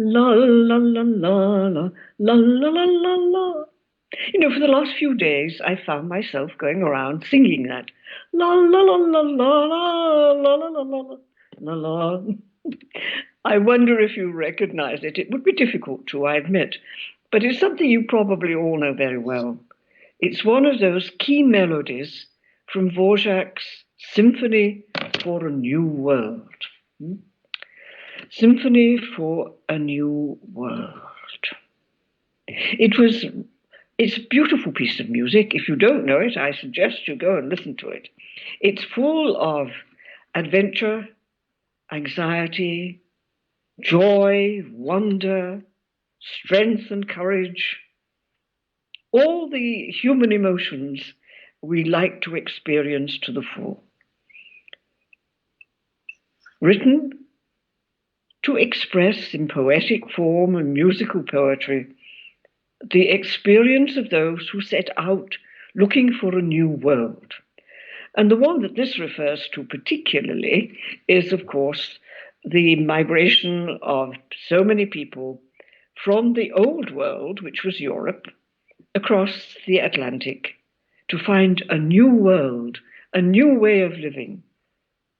La la la la la la la la la la. For the last few days, I found myself going around singing that. La la la la la la la la la la la la. I wonder if you recognize it. It would be difficult to, I admit, but it's something you probably all know very well. It's one of those key melodies from Dvorak's Symphony for a New World. Symphony for a New World. It's a beautiful piece of music. If you don't know it, I suggest you go and listen to it. It's full of adventure, anxiety, joy, wonder, strength and courage, all the human emotions we like to experience to the full. Written to express in poetic form and musical poetry the experience of those who set out looking for a new world. And the one that this refers to particularly is, of course, the migration of so many people from the old world, which was Europe, across the Atlantic to find a new world, a new way of living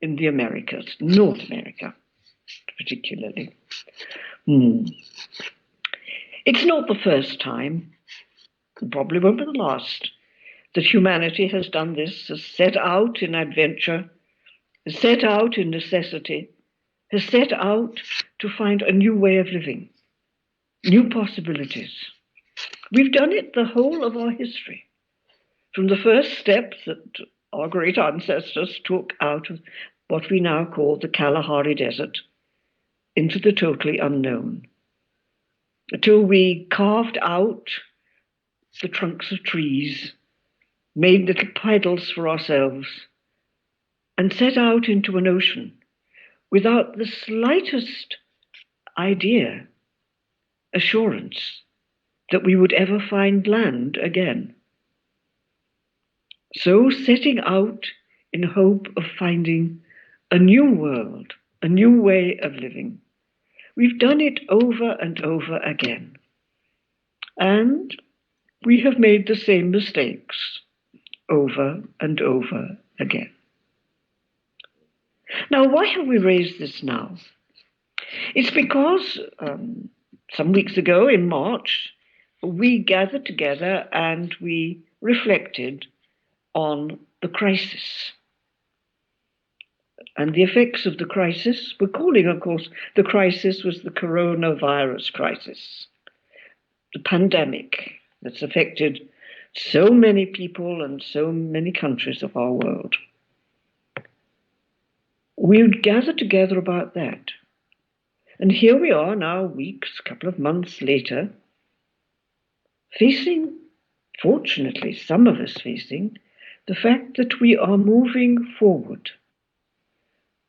in the Americas, North America particularly. It's not the first time, and probably won't be the last, that humanity has done this, has set out in adventure, has set out in necessity, has set out to find a new way of living, new possibilities. We've done it the whole of our history, from the first steps that our great ancestors took out of what we now call the Kalahari Desert into the totally unknown, until we carved out the trunks of trees, made little paddles for ourselves, and set out into an ocean without the slightest idea, assurance that we would ever find land again. So setting out in hope of finding a new world, a new way of living. We've done it over and over again. And we have made the same mistakes over and over again. Now, why have we raised this now? It's because some weeks ago in March, we gathered together and we reflected on the crisis and the effects of the crisis. We're calling, of course, the crisis was the coronavirus crisis, the pandemic that's affected so many people and so many countries of our world. We would gather together about that. And here we are now, weeks, a couple of months later, facing, fortunately, some of us facing, the fact that we are moving forward.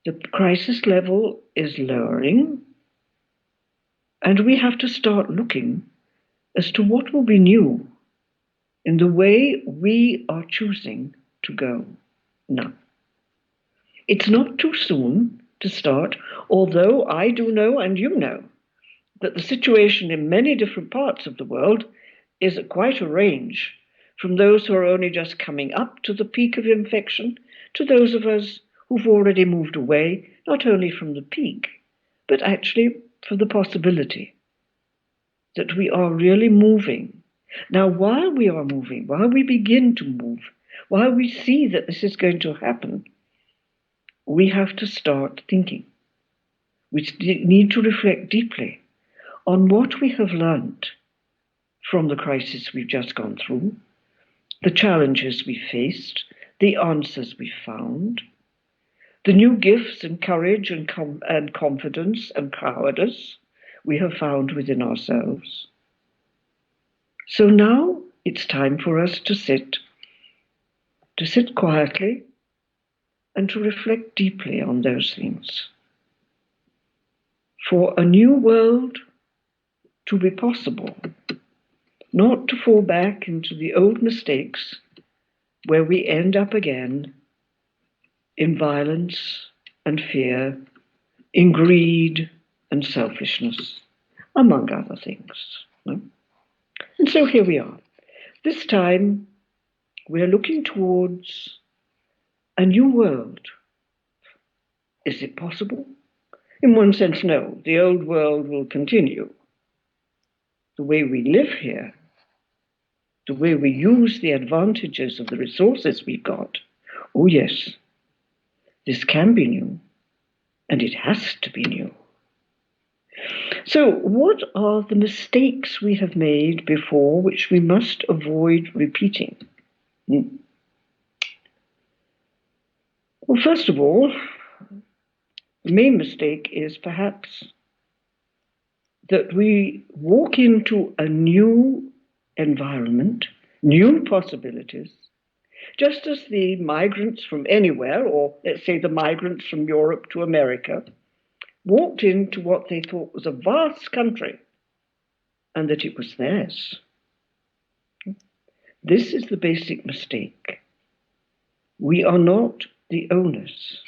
The crisis level is lowering, and we have to start looking as to what will be new in the way we are choosing to go now. It's not too soon to start, although I do know, and you know, that the situation in many different parts of the world is at quite a range, from those who are only just coming up to the peak of infection to those of us who've already moved away, not only from the peak, but actually from the possibility that we are really moving. Now, while we are moving, while we begin to move, while we see that this is going to happen, we have to start thinking. We need to reflect deeply on what we have learned from the crisis we've just gone through, the challenges we faced, the answers we found, the new gifts and courage and confidence and cowardice we have found within ourselves. So now it's time for us to sit quietly and to reflect deeply on those things. For a new world to be possible, not to fall back into the old mistakes where we end up again in violence and fear, in greed and selfishness. among other things. No? And so here we are. This time we're looking towards a new world. Is it possible? In one sense, no. The old world will continue. The way we live here, the way we use the advantages of the resources we've got, oh yes, this can be new, and it has to be new. So, what are the mistakes we have made before which we must avoid repeating? Well, first of all, the main mistake is perhaps that we walk into a new environment, new possibilities, just as the migrants from anywhere, or let's say the migrants from Europe to America, walked into what they thought was a vast country and that it was theirs. This is the basic mistake. We are not the owners.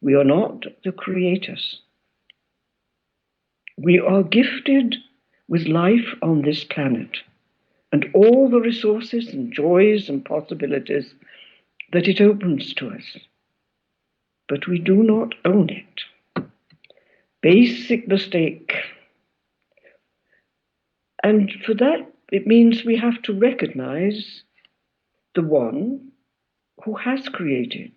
We are not the creators. We are gifted with life on this planet and all the resources and joys and possibilities that it opens to us. But we do not own it. Basic mistake. And for that, it means we have to recognize the one who has created,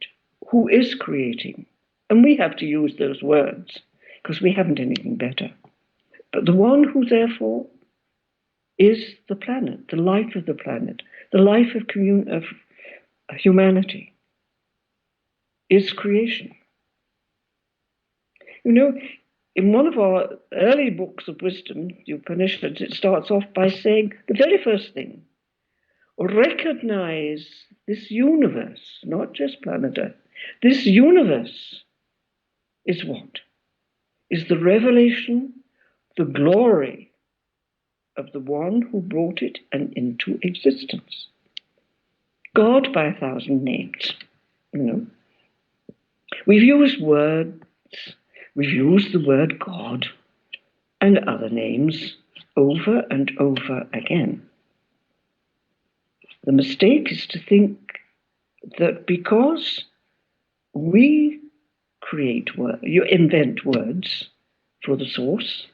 who is creating. And we have to use those words because we haven't anything better. But the one who therefore is the planet, the life of the planet, the life of humanity, is creation. You know, in one of our early books of wisdom, the Upanishads, it starts off by saying the very first thing, recognize this universe, not just planet Earth. This universe is what? Is the revelation, the glory of the one who brought it and into existence. God by 1,000 names, you know. We've used words, we've used the word God and other names over and over again. The mistake is to think that because we you invent words for the source,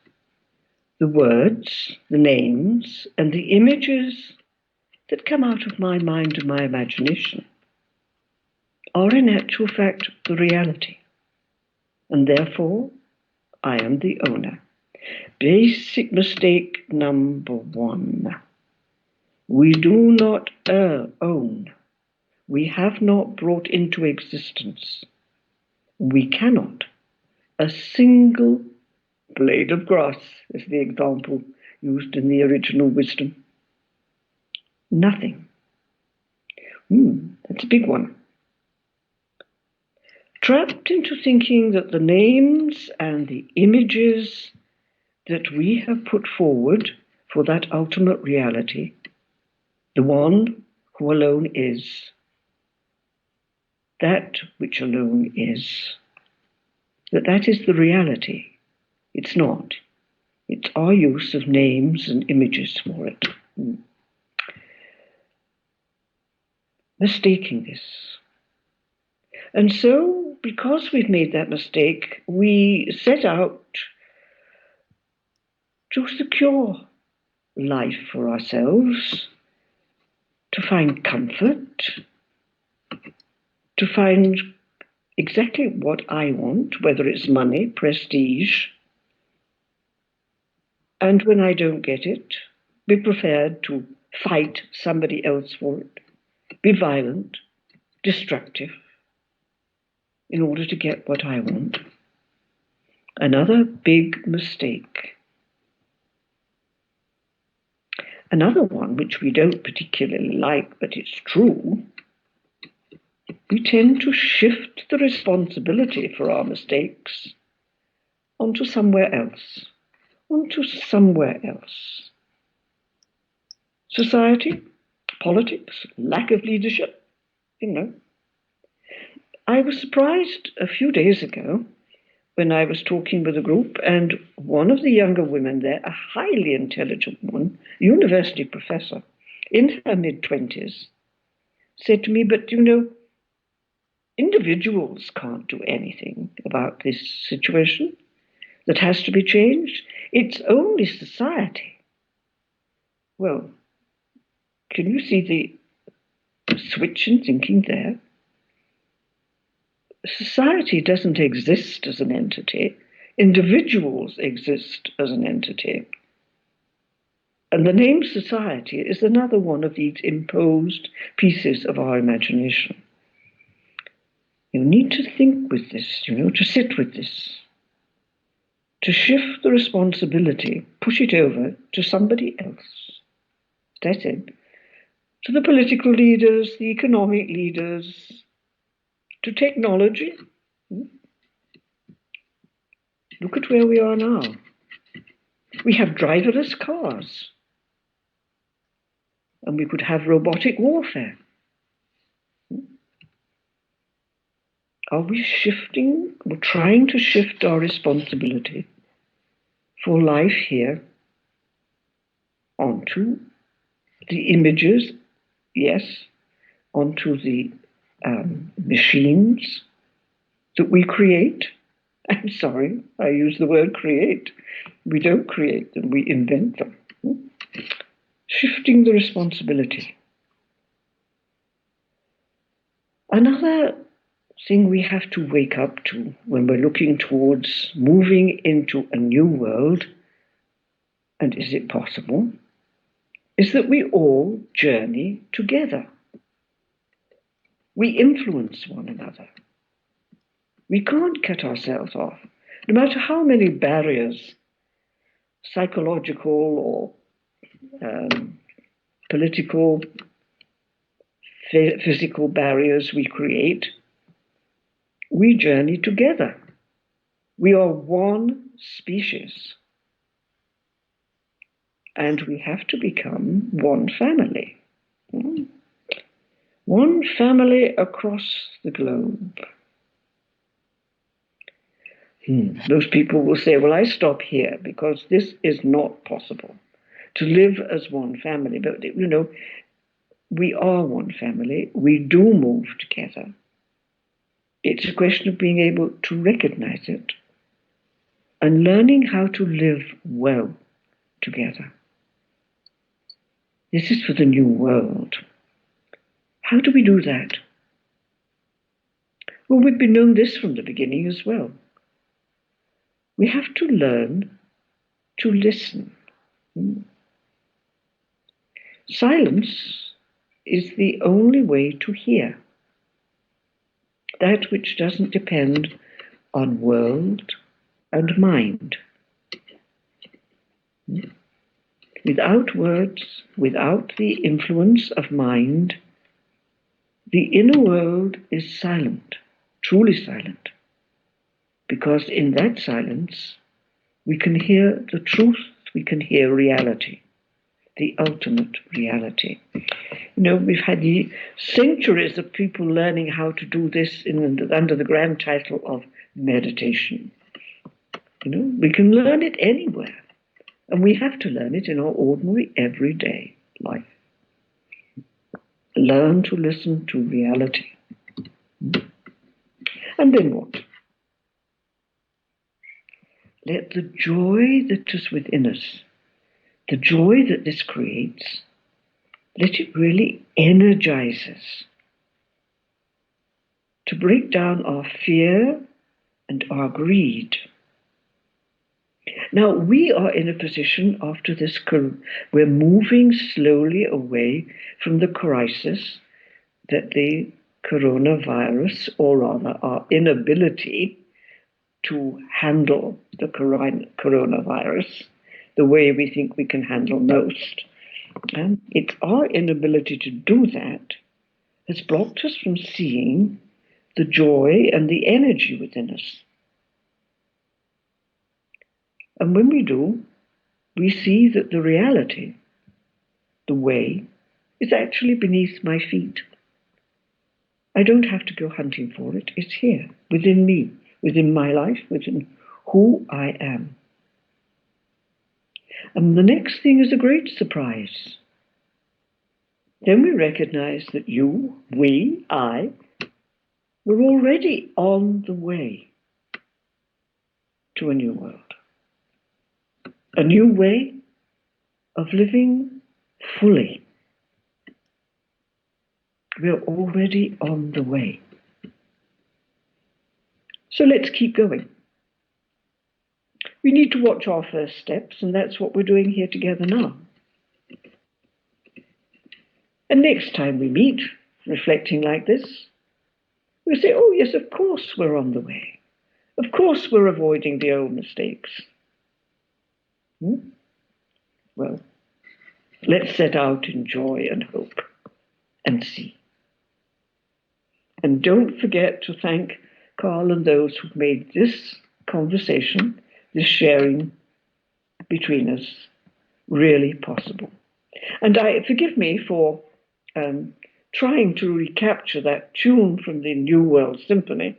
the words, the names, and the images that come out of my mind and my imagination are in actual fact the reality. And therefore, I am the owner. Basic mistake number one. We do not own. We have not brought into existence. We cannot. A single blade of grass is the example used in the original wisdom. Nothing. That's a big one. Trapped into thinking that the names and the images that we have put forward for that ultimate reality, the one who alone is, that which alone is, that is the reality. It's not. It's our use of names and images for it. Mistaking this. And so, because we've made that mistake, we set out to secure life for ourselves, to find comfort, to find exactly what I want, whether it's money, prestige, and when I don't get it, be prepared to fight somebody else for it, be violent, destructive, in order to get what I want. Another big mistake. Another one which we don't particularly like, but it's true, we tend to shift the responsibility for our mistakes onto somewhere else. Society, politics, lack of leadership, you know. I was surprised a few days ago when I was talking with a group, and one of the younger women there, a highly intelligent woman, university professor, in her mid-20s, said to me, but individuals can't do anything about this situation that has to be changed. It's only society. Well, can you see the switch in thinking there? Society doesn't exist as an entity. Individuals exist as an entity. And the name society is another one of these imposed pieces of our imagination. You need to think with this, to sit with this, to shift the responsibility, push it over to somebody else. That's it. To the political leaders, the economic leaders, to technology. Look at where we are now. We have driverless cars, and we could have robotic warfare. Are we shifting or trying to shift our responsibility for life here onto the images, yes, onto the machines that we create? I'm sorry, I use the word create. We don't create them, we invent them. Shifting the responsibility. Another thing we have to wake up to when we're looking towards moving into a new world, and is it possible, is that we all journey together. We influence one another. We can't cut ourselves off, no matter how many barriers, psychological or political, physical barriers we create. We journey together. We are one species. And we have to become one family. One family across the globe. Most people will say, well, I stop here because this is not possible to live as one family. But, we are one family. We do move together. It's a question of being able to recognize it and learning how to live well together. This is for the new world. How do we do that? Well, we've been known this from the beginning as well. We have to learn to listen. Silence is the only way to hear. That which doesn't depend on world and mind. Without words, without the influence of mind, the inner world is silent, truly silent. Because in that silence, we can hear the truth, we can hear reality, the ultimate reality. We've had the centuries of people learning how to do this under the grand title of meditation. We can learn it anywhere, and we have to learn it in our ordinary, everyday life. Learn to listen to reality. And then what? Let the joy that is within us, the joy that this creates, let it really energize us to break down our fear and our greed. Now, we are in a position after this, we're moving slowly away from the crisis that the coronavirus, or rather our inability to handle the coronavirus the way we think we can handle most. And it's our inability to do that has blocked us from seeing the joy and the energy within us. And when we do, we see that the reality, the way, is actually beneath my feet. I don't have to go hunting for it. It's here, within me, within my life, within who I am. And the next thing is a great surprise. Then we recognize that you, we, I, we're already on the way to a new world. A new way of living fully. We're already on the way. So let's keep going. We need to watch our first steps, and that's what we're doing here together now. And next time we meet, reflecting like this, we'll say, oh yes, of course we're on the way. Of course we're avoiding the old mistakes. Well, let's set out in joy and hope and see. And don't forget to thank Carl and those who've made this conversation, this sharing between us, really possible. And forgive me for trying to recapture that tune from the New World Symphony.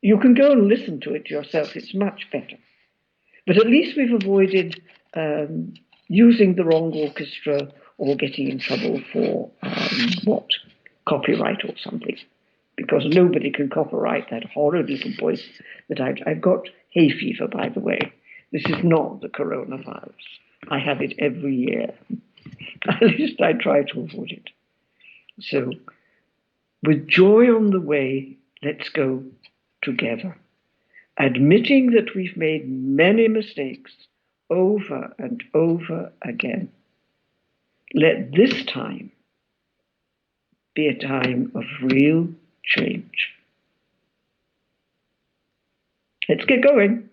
You can go and listen to it yourself. It's much better. But at least we've avoided using the wrong orchestra or getting in trouble for copyright or something. Because nobody can copyright that horrid little voice that I've got hay fever, by the way. This is not the coronavirus. I have it every year. At least I try to avoid it. So, with joy on the way, let's go together, admitting that we've made many mistakes over and over again. Let this time be a time of real change. Let's get going.